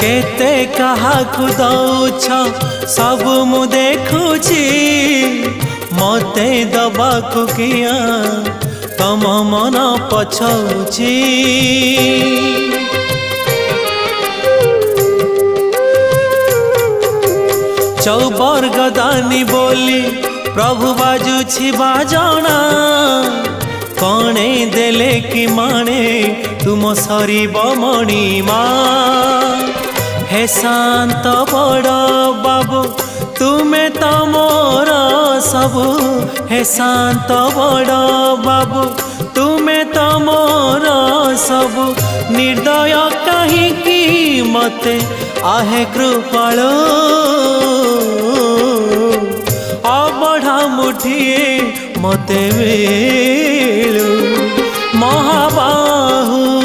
केते काहाकु दौछ सब मु देखुची मते दबाकु किया तम मन पछौची। चौबर गदानी बोली प्रभु बाजुछि बाजना कणे देले कि माणे तुम सरीब मणिमा। हे शांत बड़ बाबू तुमे तो मोर सबु। हे शांत बड़ बाबू तुमे तो मोर सबु। निर्दय कहीं मते आहे कृपाल अबढ़ा मुठिए मते मिलू महाबाहू।